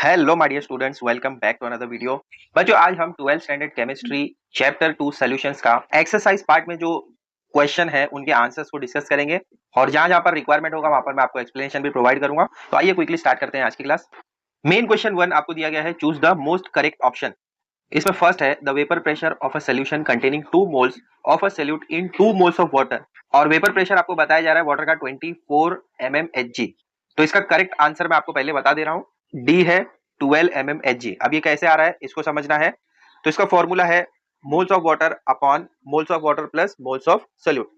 Hello my dear students, welcome back to another video. बच्चों, आज हम 12th standard chemistry chapter 2 solutions का exercise part में जो क्वेश्चन है उनके आंसर्स को डिस्कस करेंगे और जहां जहां पर रिक्वायरमेंट होगा वहां पर मैं आपको एक्सप्लेनेशन भी प्रोवाइड करूंगा। तो आइए क्विकली स्टार्ट करते हैं आज की क्लास। मेन क्वेश्चन 1 आपको दिया गया है, choose the most correct option. इसमें फर्स्ट है the vapour pressure of a solution containing 2 moles of a solute in 2 moles of water. और वेपर प्रेशर आपको बताया जा रहा है वाटर का 24 mmHg। तो इसका करेक्ट आंसर मैं आपको पहले बता दे रहा हूं, डी है 12 mmHg। अब ये कैसे आ रहा है इसको समझना है। तो इसका फॉर्मूला है moles of water upon moles of water plus moles of solute.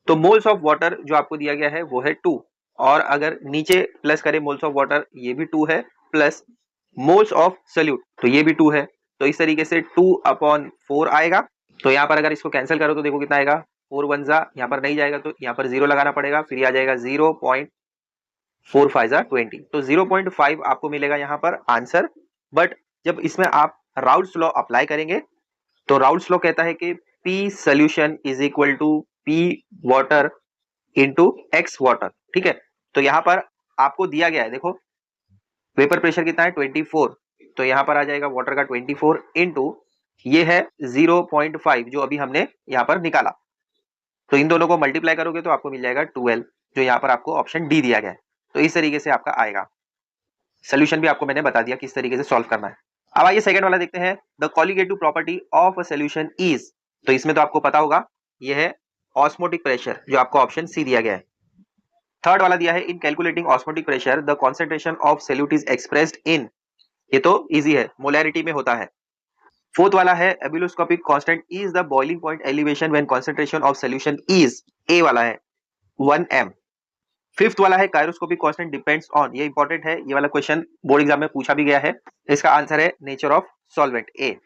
तो मोल्स ऑफ वाटर जो आपको दिया गया है वो है 2, और अगर नीचे प्लस करें मोल्स ऑफ वाटर ये भी 2 है, प्लस मोल्स ऑफ सोल्यूट तो ये भी 2 है। तो इस तरीके से 2/4 आएगा। तो यहाँ पर अगर इसको कैंसिल करो तो देखो कितना आएगा, 4 वन जा, यहाँ पर नहीं जाएगा तो यहाँ पर 0 लगाना पड़ेगा, फिर आ जाएगा 0.45 20। तो 0.5 आपको मिलेगा यहाँ पर आंसर। बट जब इसमें आप राउल्स लॉ अप्लाई करेंगे तो राउल्स लॉ कहता है कि P solution is equal to P water into X water. ठीक है, तो यहाँ पर आपको दिया गया है, देखो वेपर प्रेशर कितना है 24, तो यहाँ पर आ जाएगा वाटर का 24 इंटू ये है 0.5 जो अभी हमने यहाँ पर निकाला। तो इन दोनों को मल्टीप्लाई करोगे तो आपको मिल जाएगा 12, जो यहाँ पर आपको ऑप्शन डी दिया गया है। तो इस तरीके से आपका आएगा। सोल्यूशन भी आपको मैंने बता दिया किस तरीके से सॉल्व करना है। अब आइए सेकंड वाला देखते हैं, the colligative property of a solution is. तो इसमें तो आपको पता होगा ये है ऑस्मोटिक प्रेशर, जो आपको ऑप्शन सी दिया गया है। थर्ड वाला दिया है इन calculating osmotic pressure the concentration of solute is expressed इन। ये तो इजी है, मोलैरिटी में होता है। फोर्थ वाला है ebullioscopic constant is the boiling point elevation when concentration of solution is, A वाला है 1 m। फिफ्थ वाला है कायरोस्कोपिक कांस्टेंट डिपेंड्स ऑन, ये इंपॉर्टेंट है, ये वाला क्वेश्चन बोर्ड एग्जाम में पूछा भी गया है। इसका आंसर है nature of solvent, A.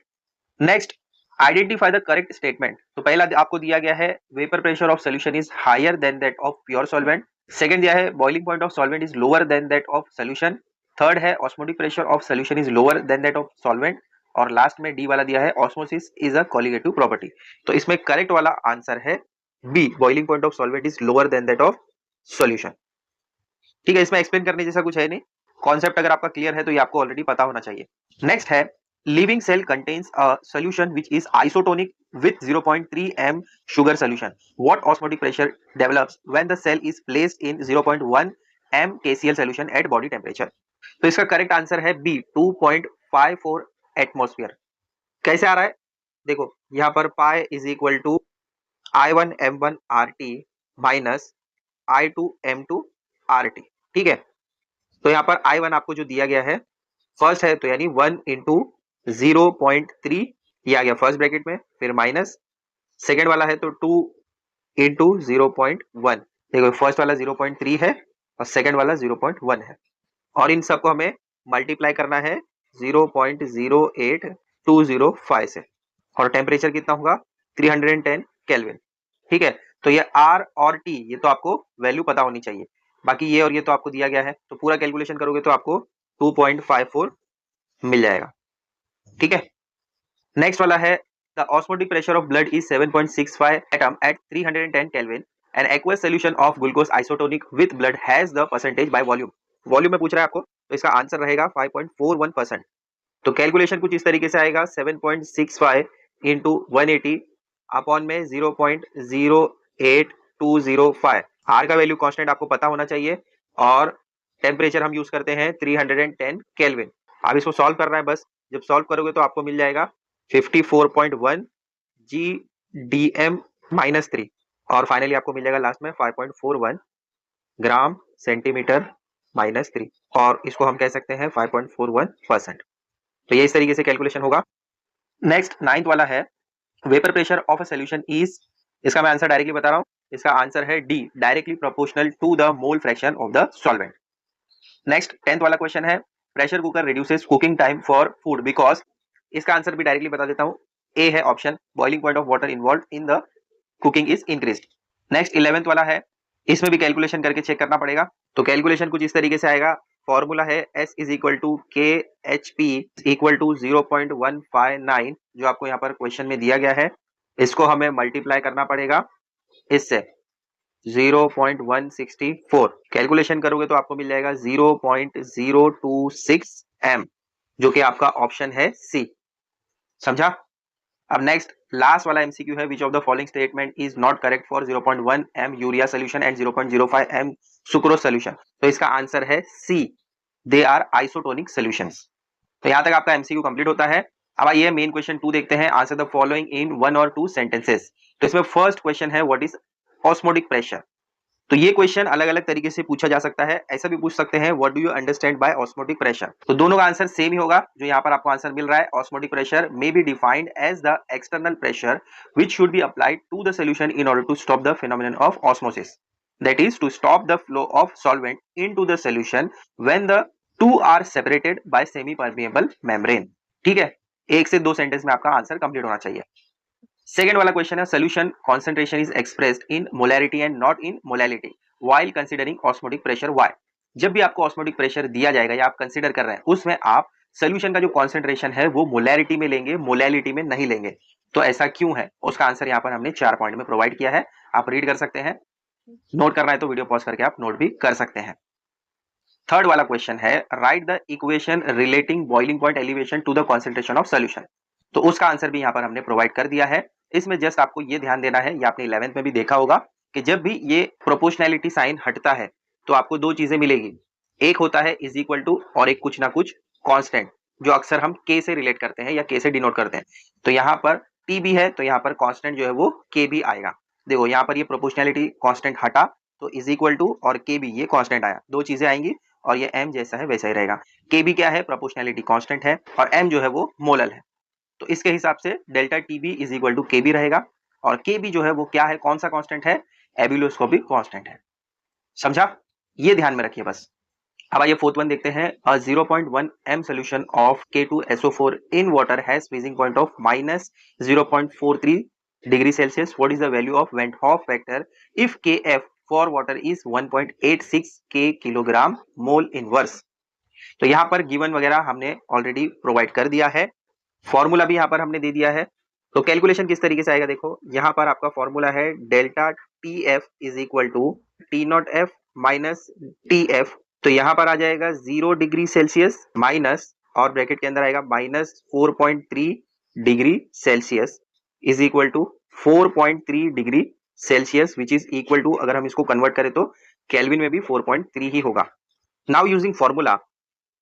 Next, identify the correct statement. तो पहला आपको दिया गया है vapour pressure of solution is higher than that of pure solvent. Second दिया है boiling point of solvent is lower than that of solution. Third है osmotic pressure of solution is lower than that of solvent. और last में D वाला दिया है osmosis is a colligative property. तो इसमें करेक्ट वाला आंसर है B, boiling point of solvent is lower than that of solution. ठीक है, इसमें एक्सप्लेन करने जैसा कुछ है नहीं, कॉन्सेप्ट अगर आपका क्लियर है तो ये आपको ऑलरेडी पता होना चाहिए। नेक्स्ट है living cell contains a solution which is isotonic with 0.3 m sugar solution. What osmotic pressure develops when the cell is placed in 0.1 m KCl solution at body temperature? तो इसका करेक्ट आंसर है B, 2.54 atmosphere. कैसे आ रहा है देखो, यहाँ पर pi is equal to I1m1 RT minus I2m2 RT। ठीक है, तो यहाँ पर I1 आपको जो दिया गया है फर्स्ट है, तो यानी 1 इंटू 0.3, ये आ गया फर्स्ट ब्रैकेट में, फिर माइनस सेकेंड वाला है तो 2 इंटू 0.1। देखो फर्स्ट वाला 0.3 है और सेकेंड वाला 0.1 है, और इन सबको हमें मल्टीप्लाई करना है 0.08205 से। और टेम्परेचर कितना होगा 310 केल्विन। ठीक है, तो ये आर और टी ये तो आपको वैल्यू पता होनी चाहिए, बाकी ये और ये तो आपको दिया गया है, तो पूरा कैलकुलेशन करोगे तो आपको 2.54 मिल जाएगा। ठीक है, नेक्स्ट वाला है the osmotic pressure of blood is 7.65 atom at 310 kelvin. An aqueous solution of glucose isotonic with blood has the percentage by volume. Volume में पूछ रहा है आपको, तो इसका आंसर रहेगा 5.41%। तो कैलकुलेशन कुछ इस तरीके से आएगा, 7.65 इंटू 180 अपॉन में 0.08205। आर का वैल्यू कांस्टेंट आपको पता होना चाहिए, और टेम्परेचर हम यूज करते हैं 310 केल्विन। अब इसको सॉल्व करना है बस, जब सॉल्व करोगे तो आपको मिल जाएगा 54.1 GDM माइनस 3, और फाइनली आपको मिल जाएगा लास्ट में 5.41 ग्राम सेंटीमीटर माइनस 3, और इसको हम कह सकते हैं 5.41%। तो ये इस तरीके से कैलकुलेशन होगा। नेक्स्ट नाइन्थ वाला है vapour pressure of a solution is, इसका मैं आंसर डायरेक्टली बता रहा हूं, इसका आंसर है D, directly proportional to the mole fraction of the solvent. Next 10th वाला क्वेश्चन है pressure cooker reduces cooking time for food because. इसका आंसर भी डायरेक्टली बता देता हूं, ए है option, boiling point of water involve in the cooking is increased. Next 11th वाला है, इसमें भी कैलकुलेशन करके चेक करना पड़ेगा। तो कैलकुलेशन कुछ इस तरीके से आएगा, फॉर्मूला है S इज इक्वल टू के एच पी इक्वल टू 0.159, जो आपको यहाँ पर क्वेश्चन में दिया गया है। इसको हमें मल्टीप्लाई करना पड़ेगा इससे 0.164, कैलकुलेशन करोगे तो आपको मिल जाएगा 0.026 m, जो कि आपका ऑप्शन है सी। समझा? अब नेक्स्ट लास्ट वाला एमसीक्यू है, which of the following statement is not correct for 0.1 m urea solution and 0.05 m sucrose solution. तो इसका आंसर है सी, दे आर आइसोटोनिक सॉल्यूशंस। तो यहां तक आपका एमसीक्यू कंप्लीट होता है। अब आइए मेन क्वेश्चन 2 देखते हैं, आंसर द फॉलोइंग इन 1 और 2 सेंटेंसेस। तो इसमें फर्स्ट क्वेश्चन है व्हाट इज ऑस्मोटिक प्रेशर। तो ये क्वेश्चन अलग अलग तरीके से पूछा जा सकता है, ऐसा भी पूछ सकते हैं what do you understand by osmotic pressure. तो दोनों का आंसर सेम ही होगा, जो यहाँ पर आपको आंसर मिल रहा है, osmotic pressure may be defined as the external pressure which should be applied to the solution in order to stop the phenomenon of osmosis, that is to stop the flow of solvent into the solution when the two are separated by semi permeable membrane. ठीक है, एक से दो sentence में आपका answer complete होना चाहिए। Second वाला क्वेश्चन है, solution concentration is expressed in molarity and not in molality while considering osmotic pressure why. जब भी आपको ऑस्मोटिक प्रेशर दिया जाएगा या आप कंसीडर कर रहे हैं, उसमें आप सोल्यूशन का जो कॉन्सेंट्रेशन है वो मोलैरिटी में लेंगे, मोलैलिटी में नहीं लेंगे। तो ऐसा क्यों है, उसका आंसर यहाँ पर हमने 4 पॉइंट में प्रोवाइड किया है, आप रीड कर सकते हैं। नोट करना है तो वीडियो पॉज करके आप नोट भी कर सकते हैं। थर्ड वाला क्वेश्चन है, write the equation relating boiling point elevation to the concentration of solution. तो उसका आंसर भी यहाँ पर हमने प्रोवाइड कर दिया है। इसमें जस्ट आपको ये ध्यान देना है, ये आपने 11th में भी देखा होगा कि जब भी ये प्रोपोर्शनैलिटी साइन हटता है तो आपको दो चीजें मिलेगी, एक होता है इज इक्वल टू और एक कुछ ना कुछ कांस्टेंट, जो अक्सर हम के से रिलेट करते हैं या के से डिनोट करते हैं। तो यहाँ पर टी भी है तो यहाँ पर कांस्टेंट जो है वो के भी आएगा। देखो यहाँ पर ये प्रोपोर्शनैलिटी कांस्टेंट हटा तो इज इक्वल टू और के भी ये कांस्टेंट आया, दो चीजें आएंगी और ये m जैसा है वैसा ही रहेगा। के भी क्या है, प्रोपोर्शनैलिटी कांस्टेंट है और m जो है वो मोलल है। तो इसके हिसाब से delta T B is equal to K B रहेगा और के बी जो है वो क्या है, कौन सा कांस्टेंट है, एबिलोस्कोपिक कांस्टेंट है। समझा? ये ध्यान में रखिए बस। अब आइए फोर्थ वन देखते हैं, अ 0.1 m solution of K2SO4 in water has freezing point of minus 0.43 degree Celsius. What is the value of Van Hoff factor if Kf for water is 1.86 K kilogram mole inverse. तो यहाँ पर given वगैरह हमने already provide कर दिया है, formula भी यहाँ पर हमने दे दिया है। तो कैलकुलेशन किस तरीके से आएगा, देखो यहाँ पर आपका फॉर्मूला है delta T F is equal to T naught F minus T F. तो यहाँ पर आ जाएगा 0 डिग्री सेल्सियस माइनस और ब्रैकेट के अंदर आएगा minus 4.3 degree Celsius is equal to 4.3 degree Celsius which is equal to, अगर हम इसको कन्वर्ट करें तो केल्विन में भी 4.3 ही होगा। Now using formula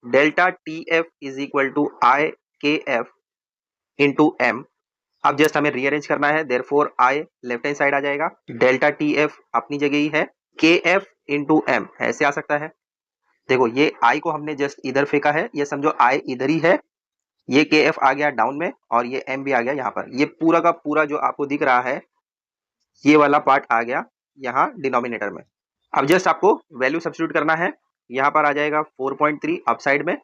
delta T F is equal to I K F into M. अब जस्ट हमें रीअरेंज करना है, therefore I left hand side आ जाएगा, डेल्टा टी एफ अपनी जगह ही है, के एफ इंटू एम ऐसे आ सकता है। देखो ये आई को हमने जस्ट इधर फेंका है, ये समझो आई इधर ही है, ये के एफ आ गया डाउन में और ये एम भी आ गया यहाँ पर। ये पूरा का पूरा जो आपको दिख रहा है ये वाला पार्ट आ गया यहाँ डिनोमिनेटर में। अब जस्ट आपको वैल्यू सब्स्टिट्यूट करना है, यहाँ पर आ जाएगा 4.3 अप साइड में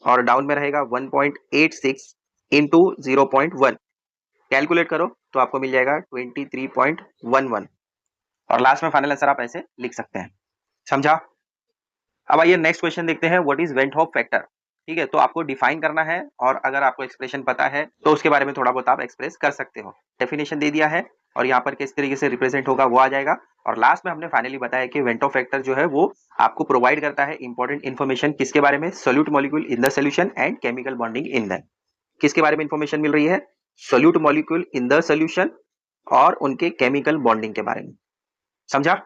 और डाउन में रहेगा 1.86 इंटू 0.1। कैलकुलेट करो तो आपको मिल जाएगा 23.11 और लास्ट में फाइनल आंसर आप ऐसे लिख सकते हैं। समझा? अब आइए नेक्स्ट क्वेश्चन देखते हैं, what is went Hoff factor. ठीक है, तो आपको डिफाइन करना है और अगर आपको एक्सप्रेशन पता है तो उसके बारे में थोड़ा बहुत आप एक्सप्रेस कर सकते हो। डेफिनेशन दे दिया है और यहाँ पर किस तरीके से रिप्रेजेंट होगा वो आ जाएगा और लास्ट में हमने फाइनली बताया कि वेंट हॉफ फैक्टर जो है वो आपको प्रोवाइड करता है इंपॉर्टेंट इन्फॉर्मेशन किसके बारे में, solute molecule in the solution and chemical bonding in them. किसके बारे में इंफॉर्मेशन मिल रही है, solute molecule in the solution और उनके केमिकल बॉन्डिंग के बारे में। समझा?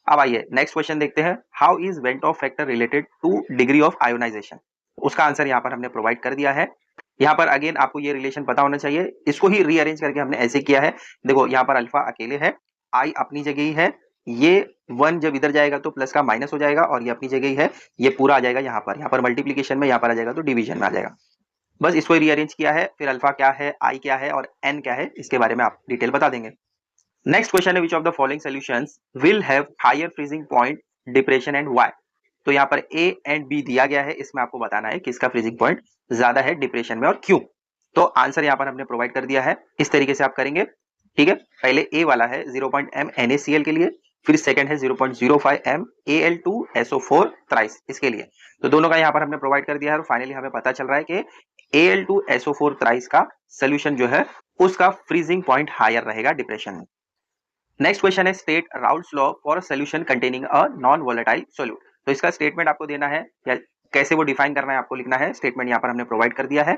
अब आइए नेक्स्ट क्वेश्चन देखते हैं, how is van't Hoff factor related to degree of ionization. उसका आंसर यहाँ पर हमने प्रोवाइड कर दिया है। यहाँ पर अगेन आपको ये रिलेशन पता होना चाहिए, इसको ही रीअरेंज करके हमने ऐसे किया है। देखो यहाँ पर अल्फा अकेले है, आई अपनी जगह ही है, ये 1 जब इधर जाएगा तो प्लस का माइनस हो जाएगा और ये अपनी जगह ही है, ये पूरा आ जाएगा यहाँ पर मल्टीप्लीकेशन में, यहाँ पर आ जाएगा तो डिवीजन में आ जाएगा। बस इसको रीअरेंज किया है, फिर अल्फा क्या है, आई क्या है और एन क्या है, इसके बारे में आप डिटेल बता देंगे। नेक्स्ट क्वेश्चन है, which of the following solutions will have higher freezing point, depression and why. तो यहाँ पर ए एंड बी दिया गया है, इसमें आपको बताना है किसका फ्रीजिंग पॉइंट ज्यादा है डिप्रेशन में और क्यों। तो आंसर यहाँ पर हमने प्रोवाइड कर दिया है, इस तरीके से आप करेंगे। ठीक है, पहले ए वाला है 0.m NaCl के लिए, फिर सेकंड है 0.05 m Al2SO4 थ्राइस इसके लिए। तो दोनों का यहाँ पर हमने प्रोवाइड कर दिया है और फाइनली हमें पता चल रहा है कि Al2SO4 थ्राइस का सोल्यूशन जो है उसका फ्रीजिंग पॉइंट हायर रहेगा डिप्रेशन में। नेक्स्ट क्वेश्चन है, state Raoult's law for a solution containing a non volatile solute. तो इसका स्टेटमेंट आपको देना है या कैसे वो डिफाइन करना है आपको लिखना है, स्टेटमेंट यहाँ पर हमने प्रोवाइड कर दिया है।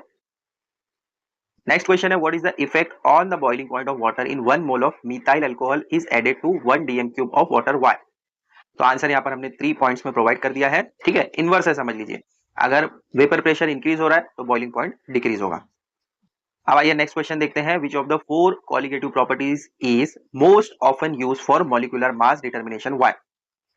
नेक्स्ट क्वेश्चन है, what is the effect on the boiling point of water in 1 mole of methyl alcohol is added to 1 dm cube of water, why? तो आंसर यहाँ पर हमने 3 पॉइंट्स में प्रोवाइड कर दिया है, ठीक है। इनवर्स है, समझ लीजिए, अगर वेपर प्रेशर इंक्रीज हो रहा है तो बॉइलिंग पॉइंट डिक्रीज होगा। अब आइए नेक्स्ट क्वेश्चन देखते हैं, विच of the 4 qualitative properties is most often use for molecular mass determination, why?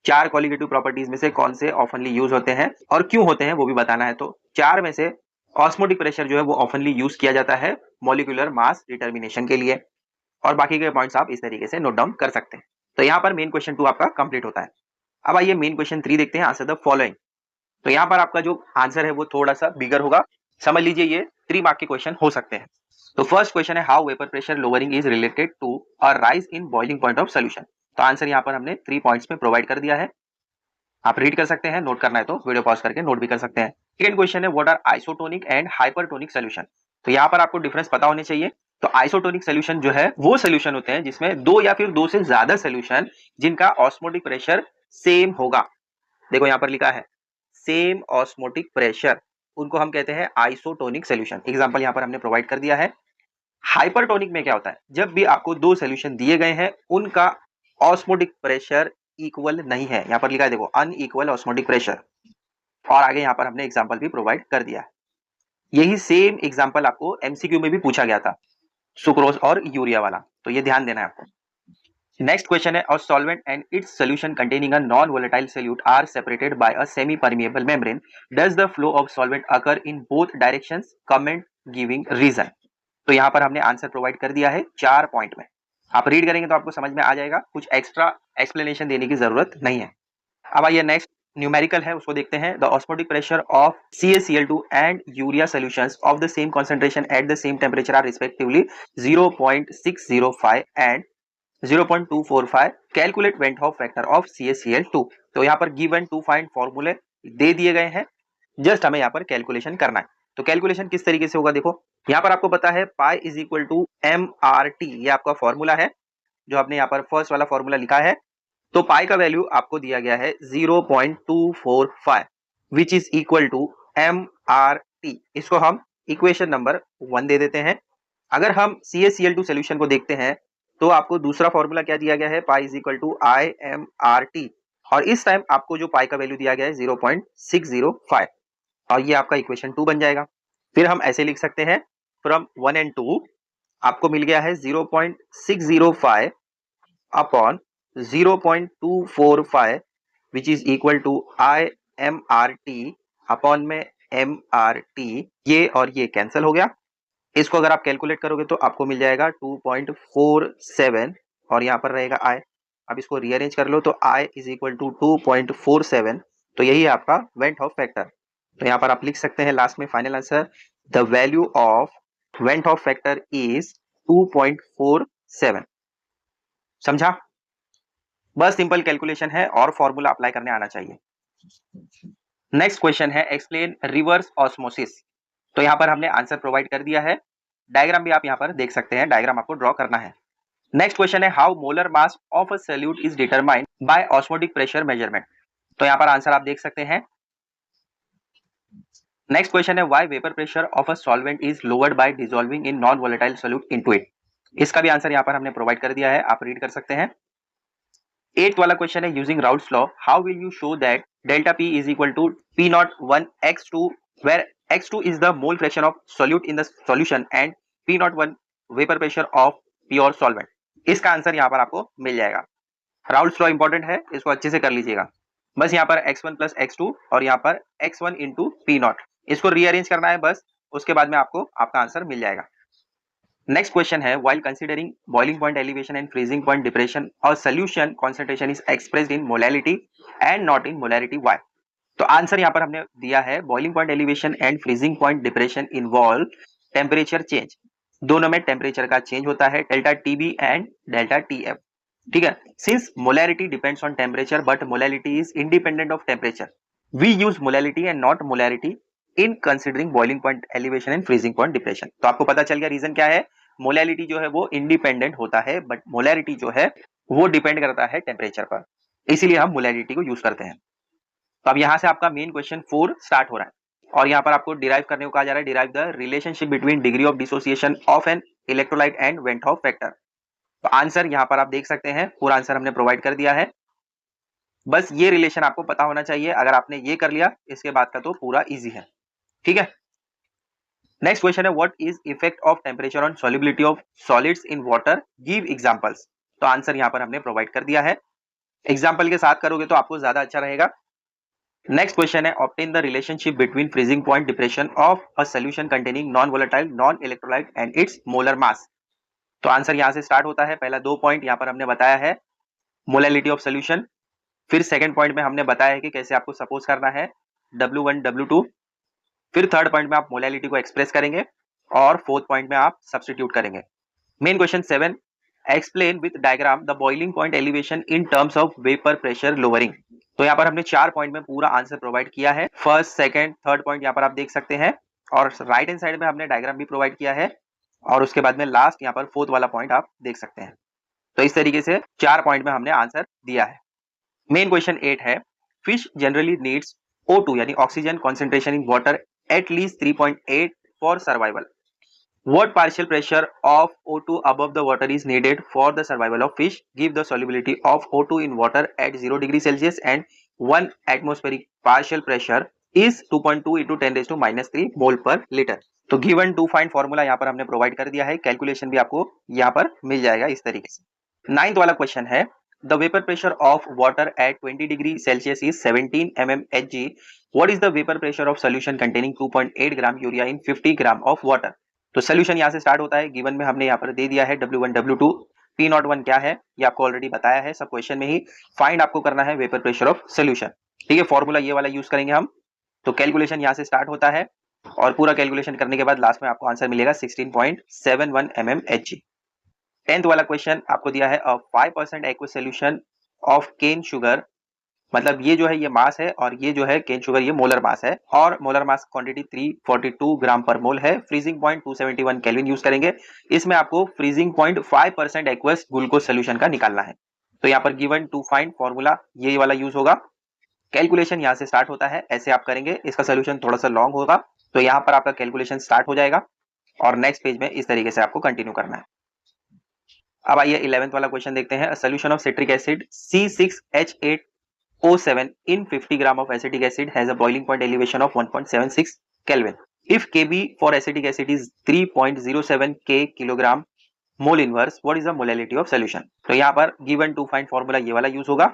4 qualitative properties में से कौन से ऑफनली यूज होते हैं और क्यों होते हैं वो भी बताना है। तो 4 में से ऑस्मोटिक प्रेशर जो है वो ऑफनली यूज किया जाता है मॉलिक्यूलर मास डिटर्मिनेशन के लिए, और बाकी के पॉइंट्स आप इस तरीके से नोट डाउन कर सकते हैं। तो यहाँ पर मेन क्वेश्चन 2 आपका कंप्लीट होता है। अब आइए मेन क्वेश्चन 3 देखते हैं, आंसर द फॉलोइंग। तो यहाँ पर आपका जो आंसर है वो थोड़ा सा बिगर होगा, समझ लीजिए ये 3 मार्क के क्वेश्चन हो सकते हैं। तो फर्स्ट क्वेश्चन है, how vapour pressure lowering is related to a rise in boiling point of solution. तो आंसर यहाँ पर हमने 3 पॉइंट्स में प्रोवाइड कर दिया है, आप रीड कर सकते हैं, नोट करना है तो वीडियो पॉज करके नोट भी कर सकते हैं। सेकंड क्वेश्चन है, what are isotonic and hypertonic solution. तो यहाँ पर आपको डिफरेंस पता होने चाहिए। तो आइसोटोनिक सॉल्यूशन जो है वो सॉल्यूशन होते हैं जिसमें 2 या फिर 2 से ज्यादा सॉल्यूशन जिनका ऑस्मोटिक प्रेशर सेम होगा। देखो यहाँ पर लिखा है सेम ऑस्मोटिक प्रेशर, उनको हम कहते हैं आइसोटोनिक सॉल्यूशन। एग्जांपल यहाँ पर हमने प्रोवाइड कर दिया है। हाइपरटोनिक में क्या होता है, जब भी आपको 2 सॉल्यूशन दिए गए हैं उनका ऑस्मोटिक प्रेशर इक्वल नहीं है, यहाँ पर लिखा है देखो अनइक्वल ऑस्मोटिक प्रेशर, और आगे यहाँ पर हमने एग्जांपल भी प्रोवाइड कर दिया है। यही सेम एग्जांपल आपको एमसीक्यू में भी पूछा गया था, सुक्रोज और यूरिया वाला, तो ये ध्यान देना है आपको। नेक्स्ट क्वेश्चन है, a solvent and its solution containing a non volatile solute are separated by a semi permeable membrane, does the flow of solvent occur in both directions, comment giving reason. तो यहाँ पर हमने answer provide कर दिया है 4 point में, आप read करेंगे तो आपको समझ में आ जाएगा, कुछ एक्स्ट्रा एक्सप्लेनेशन देने की जरूरत नहीं है। अब आइए नेक्स्ट न्यूमेरिकल है उसको देखते हैं। The osmotic pressure of CaCl2 and urea solutions of the same concentration at the same temperature are respectively 0.605 and 0.245, calculate van't Hoff factor of CaCl2। तो यहाँ पर गिवन 2 फाइंड फॉर्मूले दे दिए गए हैं, जस्ट हमें यहाँ पर कैलकुलेशन करना है। तो कैलकुलेशन किस तरीके से होगा, देखो यहाँ पर आपको पता है pi is equal to MRT, ये आपका फॉर्मूला है जो आपने यहाँ पर फर्स्ट वाला फॉर्मूला लिखा है। तो पाई का वैल्यू आपको दिया गया है 0.245 which is equal to MRT। इसको हम इक्वेशन नंबर 1 दे देते हैं। अगर हम CaCl2 सॉल्यूशन को देखते हैं तो आपको दूसरा फॉर्मूला क्या दिया गया है, pi is equal to IMRT, और इस टाइम आपको जो पाई का वैल्यू दिया गया है 0.605, और ये आपका इक्वेशन 2 बन जाएगा। फिर हम ऐसे लिख सकते हैं, फ्रॉम 1 एंड 2 आपको मिल गया है 0.605 upon 0.245 which is equal to IMRT upon में MRT, ये और ये कैंसिल हो गया। इसको अगर आप कैलकुलेट करोगे तो आपको मिल जाएगा 2.47, और यहाँ पर रहेगा I। अब इसको रीअरेंज कर लो तो I इज इक्वल टू 2.47, तो यही है आपका वेंट हॉफ फैक्टर। तो यहाँ पर आप लिख सकते हैं लास्ट में final answer, the value of went Hoff factor is 2.47। समझा? बस सिंपल कैलकुलेशन है और फॉर्मूला अप्लाई करने आना चाहिए। नेक्स्ट क्वेश्चन है, एक्सप्लेन रिवर्स ऑस्मोसिस। तो यहाँ पर हमने आंसर प्रोवाइड कर दिया है, डायग्राम भी आप यहाँ पर देख सकते हैं, डायग्राम आपको ड्रॉ करना है। नेक्स्ट क्वेश्चन है, how molar mass of a solute is determined by osmotic pressure measurement. तो यहाँ पर आंसर आप देख सकते हैं। नेक्स्ट क्वेश्चन है, why vapour pressure of a solvent is lowered bye dissolving in non volatile solute into it. इसका भी आंसर यहाँ पर हमने प्रोवाइड कर दिया है, आप रीड कर सकते हैं। 8th वाला क्वेश्चन है, using Raoult's law how will you show that delta P is equal to P01 X2 where X2 is the mole fraction of solute in the solution and P01 vapor pressure of pure solvent। इसका answer यहाँ पर आपको मिल जाएगा। Raoult's law important है, इसको अच्छे से कर लीजिएगा। बस यहाँ पर x1 प्लस x2 और यहाँ पर x1 इंटू P0, इसको रीअरेंज करना है बस, उसके बाद में आपको आपका आंसर मिल जाएगा। नेक्स्ट क्वेश्चन है, while considering boiling point elevation and freezing point depression और solution concentration is expressed in molality and not in molality, why. तो आंसर यहाँ पर हमने दिया है, boiling point elevation and freezing point depression involve temperature change, दोनों में temperature का चेंज होता है, delta TB and delta TF, ठीक है। Since molarity depends on temperature but molality is independent of temperature, we use molality and not molarity in considering boiling point elevation and freezing point depression. तो आपको पता चल गया reason क्या है, molality जो है वो इंडिपेंडेंट होता है बट मोलैरिटी जो है वो डिपेंड करता है टेम्परेचर पर, इसीलिए हम मोलैलिटी को यूज करते हैं। तो अब यहाँ से आपका मेन क्वेश्चन 4 स्टार्ट हो रहा है और यहाँ पर आपको डिराइव करने को कहा जा रहा है, derive the relationship between degree of dissociation of an electrolyte and went Hoff factor. तो आंसर यहाँ पर आप देख सकते हैं, पूरा आंसर हमने प्रोवाइड कर दिया है। बस ये रिलेशन आपको पता होना चाहिए, अगर आपने ये कर लिया इसके बाद का तो पूरा इजी है, ठीक है। नेक्स्ट क्वेश्चन है, what is effect of temperature on solubility of solids in water, give examples. तो आंसर यहाँ पर हमने प्रोवाइड कर दिया है, एग्जाम्पल के साथ करोगे तो आपको ज्यादा अच्छा रहेगा। नेक्स्ट क्वेश्चन है, obtain the relationship between freezing point depression of a solution containing non volatile non electrolyte and it's molar mass. तो आंसर यहाँ से स्टार्ट होता है, पहला 2 पॉइंट यहाँ पर हमने बताया है मोलैलिटी ऑफ सॉल्यूशन, फिर सेकंड पॉइंट में हमने बताया है कि कैसे आपको सपोज करना है W1 W2, फिर थर्ड पॉइंट में आप मोलैलिटी को एक्सप्रेस करेंगे और फोर्थ पॉइंट में आप सब्स्टिट्यूट करेंगे। Main question 7, explain with diagram the boiling point elevation in terms of vapour pressure lowering. तो यहाँ पर हमने 4 पॉइंट में पूरा आंसर प्रोवाइड किया है, फर्स्ट सेकंड थर्ड पॉइंट यहाँ पर आप देख सकते हैं और राइट हैंड साइड में हमने डायग्राम भी प्रोवाइड किया है और उसके बाद में लास्ट यहाँ पर फोर्थ वाला पॉइंट आप देख सकते हैं। तो इस तरीके से 4 पॉइंट में हमने आंसर दिया है। मेन क्वेश्चन 8 है, फिश जनरली नीड्स O2 यानी oxygen concentration in water at least 3.8 for survival. What partial pressure of O2 above the water is needed for the survival of fish? Give the solubility of O2 in water at 0 degree Celsius and 1 atmospheric partial pressure is 2.2 into 10 raised to -3 mole per liter. तो given to find formula यहाँ पर हमने provide कर दिया है, calculation भी आपको यहाँ पर मिल जाएगा इस तरीके से। 9th वाला क्वेश्चन है, the vapor pressure of water at 20 degree Celsius is 17 mm Hg. What is the vapor pressure of solution containing 2.8 gram urea in 50 gram of water? तो सोल्यूशन यहाँ से स्टार्ट होता है, गिवन में हमने यहाँ पर दे दिया है W1 W2, P01 क्या है ये आपको ऑलरेडी बताया है सब क्वेश्चन में ही। फाइंड आपको करना है वेपर प्रेशर ऑफ सोल्यूशन, ठीक है, फॉर्मूला ये वाला यूज करेंगे हम। तो कैलकुलेशन यहाँ से स्टार्ट होता है और पूरा कैलकुलेशन करने के बाद लास्ट में आपको आंसर मिलेगा 16.71 mm Hg। 10th वाला क्वेश्चन आपको दिया है, 5% aqueous solution of cane sugar, मतलब ये जो है ये मास है और ये जो है केन शुगर ये मोलर मास है और मोलर मास क्वांटिटी 342 ग्राम पर मोल है। फ्रीजिंग पॉइंट 271 केल्विन यूज करेंगे। इसमें आपको freezing point 5% aqueous glucose solution का निकालना है। तो यहाँ पर गिवन टू फाइंड फॉर्मूला ये वाला यूज होगा। कैलकुलेशन यहाँ से स्टार्ट होता है, ऐसे आप करेंगे, इसका सोल्यूशन थोड़ा सा लॉन्ग होगा तो यहाँ पर आपका कैलकुलेशन स्टार्ट हो जाएगा और नेक्स्ट पेज में इस तरीके से आपको कंटिन्यू करना है। अब आइए 11th वाला क्वेश्चन देखते हैं, solution of citric acid C6H8O7 in 50 gram of acetic acid has a boiling point elevation of 1.76 Kelvin. If Kb for acetic acid is 3.07 K kilogram mole inverse, what is the molality of solution? तो यहाँ पर given to find formula ये वाला use होगा।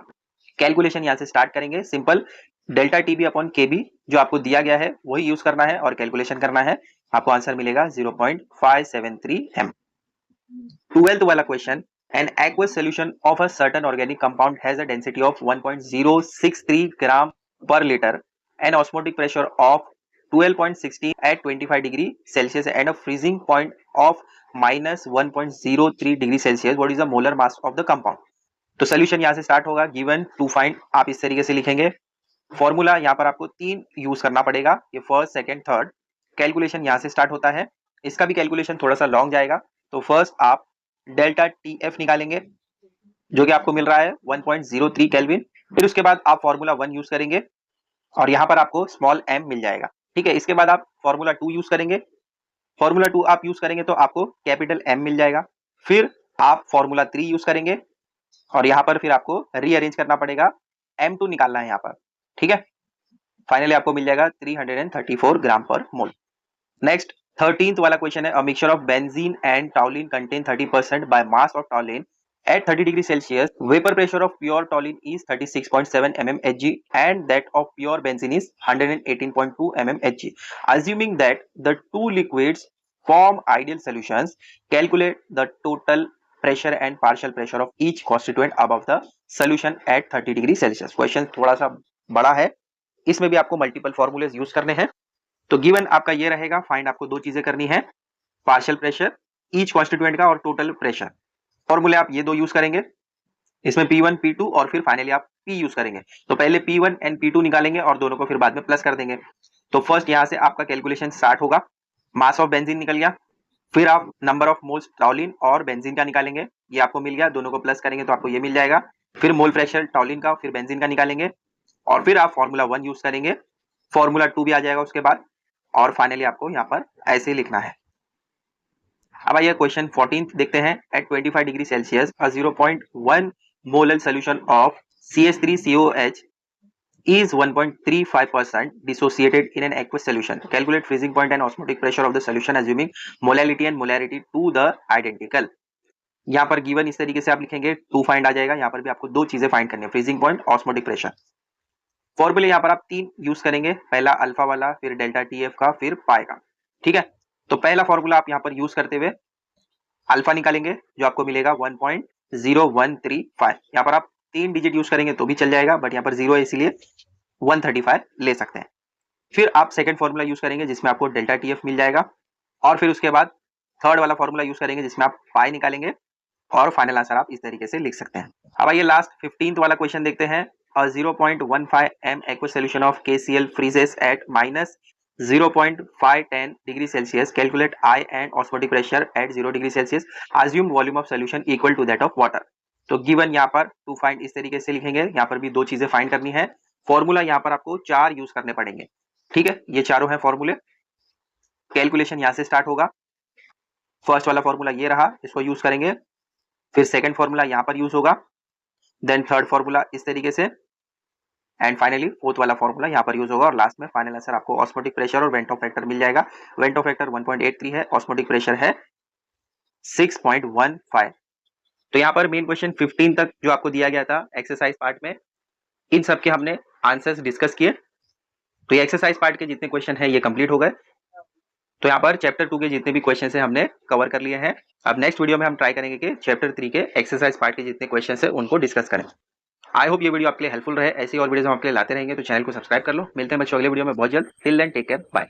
Calculation यहाँ से start करेंगे, simple delta TB upon केबी जो आपको दिया गया है वही यूज करना है और कैलकुलेशन करना है, आपको आंसर मिलेगा 0.573 m। 12th वाला question, an aqueous solution of a certain organic compound has a density of 1.063 gram per liter, an osmotic pressure of 12.60 at 25 degree Celsius and a freezing point of -1.03 degree Celsius. What is the molar mass of the compound? तो solution यहाँ से start होगा, given to find आप इस तरीके से लिखेंगे। Formula यहाँ पर आपको 3 यूज करना पड़ेगा, ये फर्स्ट सेकंड थर्ड। कैलकुलेशन यहाँ से स्टार्ट होता है, इसका भी कैलकुलेशन थोड़ा सा लॉन्ग जाएगा। तो फर्स्ट आप डेल्टा TF निकालेंगे जो कि आपको मिल रहा है 1.03 केल्विन, फिर उसके बाद आप फॉर्मूला 1 यूज करेंगे और यहाँ पर आपको स्मॉल m मिल जाएगा, ठीक है। इसके बाद आप फॉर्मूला 2 यूज करेंगे, फॉर्मूला 2 आप यूज करेंगे तो आपको कैपिटल M मिल जाएगा, फिर आप फॉर्मूला 3 यूज करेंगे और यहाँ पर फिर आपको रीअरेंज करना पड़ेगा, M2 निकालना है यहाँ पर, ठीक है। फाइनली आपको मिल जाएगा 334 ग्राम पर मोल। नेक्स्ट 13th वाला क्वेश्चन है, a mixture of benzene and टॉलिन contain 30% by mass of टॉलिन at 30 degree Celsius. Vapor pressure of pure toluene is 36.7 mm Hg and that of pure benzene is 118.2 mm Hg. Assuming that the two liquids form ideal solutions, calculate the total pressure and partial pressure of each constituent above the solution at 30 degree Celsius. Question थोड़ा सा बड़ा है, इसमें भी आपको multiple formulas use करने हैं। तो गिवन आपका ये रहेगा, फाइंड आपको 2 चीजें करनी है, पार्शियल प्रेशर ईच कॉन्स्टिट्यूएंट का और टोटल प्रेशर। फॉर्मूले आप ये 2 यूज करेंगे, इसमें P1 P2 और फिर फाइनली आप P यूज करेंगे। तो पहले P1 एंड P2 निकालेंगे और दोनों को फिर बाद में प्लस कर देंगे। तो फर्स्ट यहाँ से आपका कैलकुलेशन स्टार्ट होगा, मास ऑफ बेंजीन निकल गया, फिर आप नंबर ऑफ मोल्स टॉलिन और बेंजीन का निकालेंगे, ये आपको मिल गया, दोनों को प्लस करेंगे तो आपको ये मिल जाएगा। फिर मोल प्रेशर टॉलिन का फिर बेंजीन का निकालेंगे और फिर आप फॉर्मूला 1 यूज करेंगे, फॉर्मूला 2 भी आ जाएगा उसके बाद, और फाइनली आपको यहाँ पर ऐसे ही लिखना है। अब आइए क्वेश्चन 14 देखते हैं। At 25 degree Celsius a 0.1 molar solution of CH3COH is 1.35% dissociated in an aqueous solution. Calculate freezing point and osmotic pressure of the solution assuming molality and molarity to the identical. यहाँ पर given इस तरीके से आप लिखेंगे, to find आ जाएगा। यहाँ पर भी आपको दो चीजें फाइंड करनी है, फ्रीजिंग पॉइंट, ऑस्मोटिक प्रेशर। फॉर्मूले यहाँ पर आप 3 यूज करेंगे, पहला अल्फा वाला, फिर डेल्टा TF का, फिर पाई का। ठीक है, तो पहला फॉर्मूला आप यहाँ पर यूज करते हुए अल्फा निकालेंगे जो आपको मिलेगा 1.0135। यहाँ पर आप 3 डिजिट यूज करेंगे तो भी चल जाएगा, बट यहाँ पर 0 है इसीलिए 135 ले सकते हैं। फिर आप सेकंड फॉर्मूला यूज करेंगे जिसमें आपको डेल्टा TF मिल जाएगा, और फिर उसके बाद थर्ड वाला फॉर्मूला यूज करेंगे जिसमें आप पाई निकालेंगे, और फाइनल आंसर आप इस तरीके से लिख सकते हैं। अब आइए लास्ट 15th वाला क्वेश्चन देखते हैं। 0.15 m aqueous solution of KCl freezes at -0.510 degree Celsius. Calculate I and osmotic pressure at 0 degree Celsius. Assumed volume of solution equal to that of water. तो गिवन यहाँ पर टू फाइंड इस तरीके से लिखेंगे। यहाँ पर भी दो चीजें फाइंड करनी है। फॉर्मूला यहाँ पर आपको 4 यूज करने पड़ेंगे। ठीक है, ये चारों हैं फॉर्मूले। कैलकुलेशन यहाँ से स्टार्ट होगा। फर्स्ट वाला फॉर्मूला ये रहा, इसको यूज करेंगे। फिर सेकंड फॉर्मूला यहाँ पर यूज होगा, देन थर्ड फॉर्मूला इस तरीके से, एंड फाइनली फोर्थ वाला फॉर्मूला यहाँ पर यूज होगा, और लास्ट में फाइनल आंसर आपको ऑस्मोटिक प्रेशर और वेंट ऑफ फैक्टर मिल जाएगा। वेंट ऑफ फैक्टर 1.83 है, ऑस्मोटिक प्रेशर है 6.15। तो यहाँ पर मेन क्वेश्चन 15 तक जो आपको दिया गया था एक्सरसाइज पार्ट में, इन सब के हमने आंसर्स डिस्कस किए। तो ये एक्सरसाइज पार्ट के जितने क्वेश्चन हैं ये कंप्लीट हो गए। तो यहाँ पर चैप्टर 2 के जितने भी क्वेश्चन है हमने कवर कर लिए हैं। अब नेक्स्ट वीडियो में हम ट्राई करेंगे कि चैप्टर 3 के एक्सरसाइज पार्ट के जितने क्वेश्चन है उनको डिस्कस करें। आई होप ये वीडियो आपके लिए हेल्पफुल रहे। ऐसी और वीडियोस हम आपके लिए लाते रहेंगे, तो चैनल को सब्सक्राइब कर लो। मिलते हैं बच्चों अगले वीडियो में बहुत जल्द। Till then take care, bye.